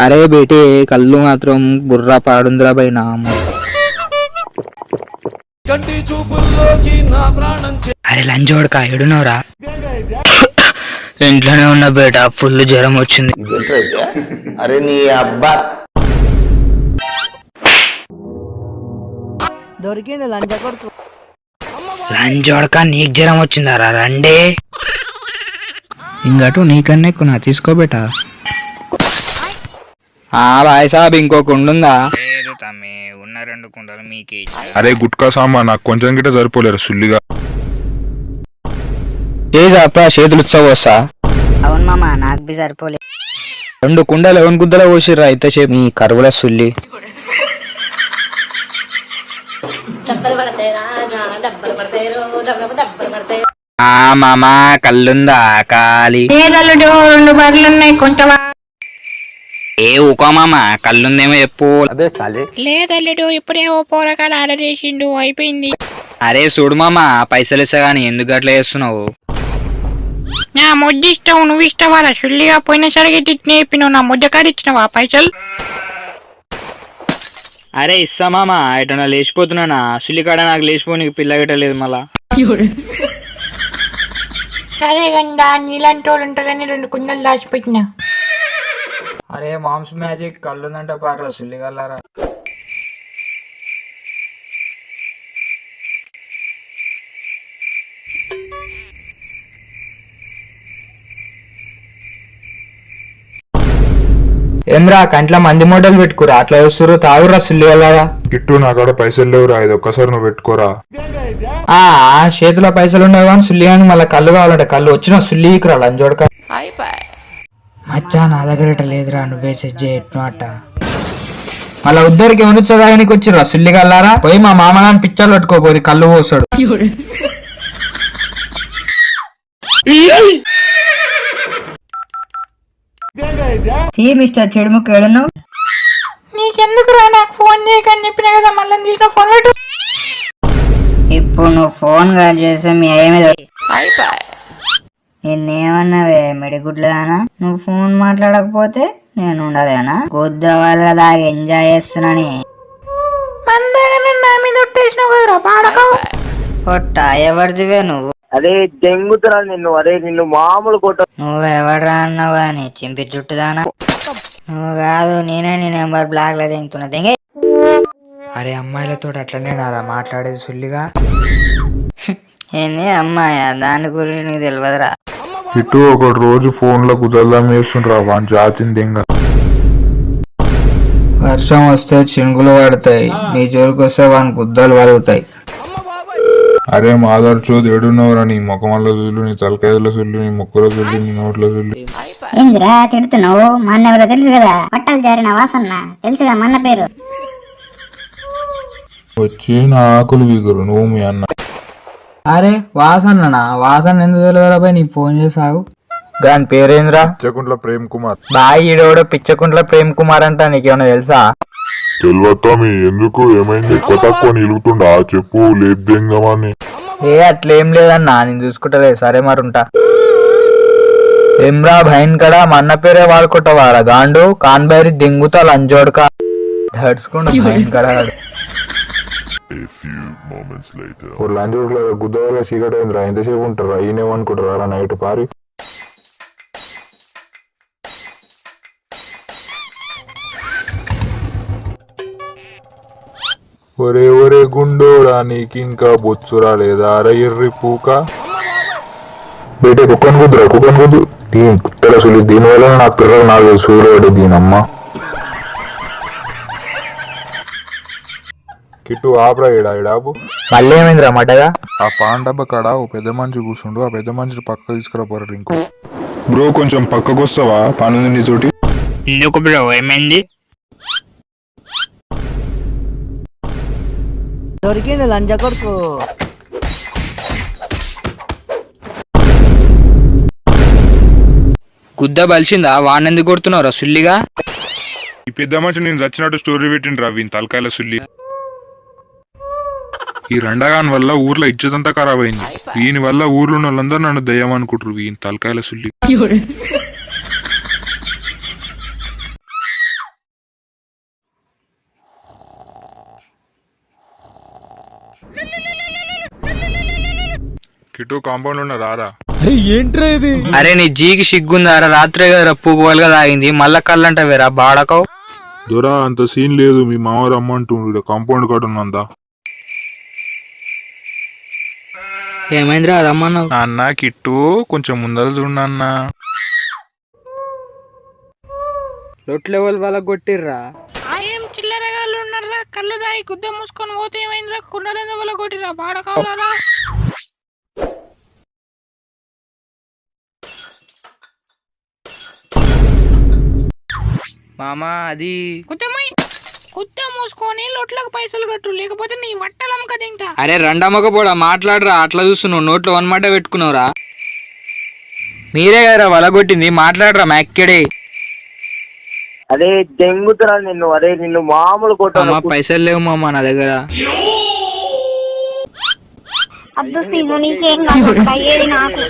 అరే బేటే కళ్ళు మాత్రం బుర్రా పాడుందిరా పైన. అరే లంచోడక ఎడునవరా? ఇంట్లోనే ఉన్న బేట, ఫుల్ జ్వరం వచ్చింది. అరే నీ అబ్బా దొరికింది లంచ కొడుకు. లంచోడక నీకు జ్వరం వచ్చిందారా? రండే ఇంకటు నీకన్నా ఎక్కువ నా తీసుకోబేట. బాయ్ సాబ్ ఇంకో కుండుందా? లేదు తమ్మి, ఉన్న 2 కుండలు మీకే. అరే గుట్కా సామా నాకు కొంచెం గిట్ట సరిపోలేరు సుల్లిగా. ఏ సాపా చేతులు ఉత్సవస్తా? అవును మామ, నాకు బి సరిపోలే. 2 కుండలు 11 గుద్దలు పోసిర్రా ఇంతసేపు మీ కరువుల సుల్లి. మామా కళ్ళుందా కాలి? 2 బర్లున్నాయి కొంచెం. ఏ ఊకో మామ, కళ్ళుందేమో చెప్పు. లేదల్లుడు, ఇప్పుడే ఓ పోరగాడు ఆర్డర్ చేసిండు, అయిపోయింది. అరే చూడు మామ, పైసలు ఇస్తా గానీ ఎందుకు అట్లా చేస్తున్నావు? నా ముద్ద ఇష్టం, నువ్వు ఇష్టవారా? సుల్లిగా పోయిన సరిగా తిట్టి నేర్పినావు, నా ముద్ద కాడ ఇచ్చినవా పైసలు? అరే ఇస్తా మామ, ఎటన్నా లేచిపోతున్నానా? సుల్లికాడ నాకు లేచిపోనికి పిల్ల గిట్టలేదు మళ్ళా. సరే గండా, నీలాంటి వాళ్ళు ఉంటారని 2 కుండలు దాచిపెట్టినా. అరే మామ్స్ మ్యాజిక్ కళ్ళుందంట పాటలు సుల్లిగల్లారా. ఏమ్రా కంట్ల మంది మోడల్ పెట్టుకురా, అట్లా చూస్తురు తాగురా సుల్లిగల్లారా. కిట్టు నా కాడ పైసలు లేవురా, ఇది ఒక్కసారి నువ్వు పెట్టుకోరా. చేతిలో పైసలు ఉండవు కానీ సుల్లి కానీ మళ్ళీ కళ్ళు కావాలంటే కళ్ళు వచ్చిన సుల్లికిరా లంజోడక. మచ్చా నా దగ్గర లేదురా, నువ్వే సెట్ చేయట్ను అట్ట. మళ్ళా ఉద్దరికి ఎవరిచ్చడానికి వచ్చిర్రా సుల్లి కల్లారా? పోయి మా మామగాని పిచ్చర్లు పట్టుకోపోయి కళ్ళు పోస్తాడు. మిస్టర్ చెడుముక్క ఏడను? నీకెందుకురా నాకు ఫోన్ చేయకని చెప్పినా కదా, మళ్ళీ తీసిన ఫోన్ పెట్టు. ఇప్పుడు నువ్వు ఫోన్ కట్ చేస్తే మీ అయ్యేది నిన్నేమన్నావే మెడిగుడ్లదానా? నువ్వు ఫోన్ మాట్లాడకపోతే నేను ఉండలేనా? కొద్ద వాళ్ళ దాకా ఎంజాయ్ చేస్తున్నాని నా మీద ఒట్టేసినావు కదరా పాడకవు. కొట్ట ఎవరిదివే నువ్వు? అరే దెంగుతున్నా నిన్ను. అరే నిన్ను మామూలు కొట్ట. నువ్వెవడరా అన్నావు గాని చింపి చుట్టుదానా? నువ్వు కాదు, నేనే నీ నెంబర్ బ్లాక్ లో దింగుతున్నా. దింగే. అరే అమ్మాయిలతో అట్లనే నారా మాట్లాడేది సుల్లిగా? ఏంది అమ్మాయా? దాని గురించి నీకు తెలియదురా. ఇటు ఒక రోజు ఫోన్ లో కుదరదాం వేస్తుండ్రా వాని జాతింది ఇంకా. వర్షం వస్తే చినుకులు పడతాయి, నీ జోలికి వస్తే వాని గుద్దలు వలుగుతాయి. అరే మాదర్ చోద్ ఏడున్నవరా? నీ ముఖమల్ల సుల్లు, నీ తలకాయల సుల్లు, నీ ముక్కుల సుల్లు, నీ నోట్ల సుల్లు. ఏందిరా తిడుతున్నావు? మా అన్న ఎవరో తెలుసు కదా, పట్టాలు జారిన వాసన్న తెలుసుగా మా అన్న పేరు. వచ్చి నా ఆకులు వీగురు నువ్వు మీ అన్న. అరే వాసన్ననా? వాసన్న ఎందుకు తెలియదురా? నీ ఫోన్ చేసావు. దాని పేరేంద్రా? పిచ్చకుంట్ల ప్రేమ్ కుమార్. బాయ్ ఈడోడో పిచ్చకుంట్ల ప్రేమ్ కుమార్ అంట, నీకేమన్నా తెలుసా? తెలియతామి ఎందుకు? ఏమైంది? ఎక్కువ తక్కువ నిలుగుతుండా చెప్పు, లేద్దేంగమని. అట్లేం లేదన్నా, నేను చూసుకుంటలే. సరే మరుంటా. ఏమ్రా భయన్ కడా మా అన్న పేరే వాడుకుంటావారా గాండు? కాన్బైరి దింగుతా లంజోడక దడుచుకుంటా భయన్ కడా. లంజోడ్లో గుద్దవల్ల చీకటి అయిందిరా, ఎంతసేపు ఉంటారా? ఈయనేమనుకుంటారా నైట్ పారి? ఒరే ఒరే గుండోరా, నీకింకా బొచ్చురా లేదా? అర ఎర్రి పూక బయట కుక్కను కుదురా, కుక్కను కుద్దు. దీని కుత్తల సులి, దీనివల్ల నా పిల్లలు నాకు సూర్యుడు దీనమ్మ. కిట్టు ఆపరా, ఇడాపు. మళ్ళీ ఏమైందిరా మటగా? ఆ పాన్ డబ్బా కాడ ఓ పెద్ద మనిషి కూర్చుండు, ఆ పెద్ద మనిషి పక్క తీసుకురా పోరా. ఇంకో బ్రో కొంచెం పక్కకు వస్తావా? పనుంది నీతోటి. ఎందుకు బ్రో, ఏమైంది? దొరికింది లంచ కొడుకు. గుద్ద బలిసిందా? వాడినెందుకు కొడుతున్నావురా సుల్లిగా? ఈ పెద్ద మనిషి నేను చచ్చినట్టు స్టోరీ పెట్టిండ్రా వీని తలకాయల సుల్లి. ఈ రెండగాన్ వల్ల ఊర్లో ఇజ్జతంతా ఖరాబ్ అయింది. వీని వల్ల ఊర్లో ఉన్న వాళ్ళందరూ నన్ను దయ్యం అనుకుంటారు. వీని తలకాయల సుల్లి. కిట్టు కాంపౌండ్ ఉన్న రారా. అరే నీ జీకి సిగ్గుందారా? రాత్రే కదా పూగువలుగా తాగింది, మళ్ళా కళ్ళంట వేరా బాడకవు. దొరా అంత సీన్ లేదు, మీ మామ రమ్మంటుండు కాంపౌండ్ కాడ ఉన్నంతా. ఏమైందిరా రమ్మన్నావు? అన్న కిట్టు కొంచెం ముందర చూడన్న. లొట్ లెవెల్ వాళ్ళకి కొట్టిర్రా. ఏం చిల్లరగాళ్ళు ఉన్నారా? కళ్ళు దాగి గుద్ద మూసుకొని పోతే ఏమైందిరా? కుండలేదో వాళ్ళ కొట్టిరా బాడకావులారా. మామా అది కుత్త మూసుకొని లొట్లకు పైసలు కట్టు, లేకపోతే నీ వట్టలమ్మక తింటా. అరే రండమ్మకపోడా మాట్లాడరా, అట్లా చూస్తున్నావు నోట్లో వన్ మాట పెట్టుకున్నావురా. మీరే కదరా వలగొట్టింది, మాట్లాడరా మ్యాక్కడే. అరే దెంగుతున్నాను నిన్ను, అరే నిన్ను మామూలు కొట్టాను. పైసలు లేవు మామ నా దగ్గర. అద్దు సీను నీకేం కాదు, అయ్యేది నాకు.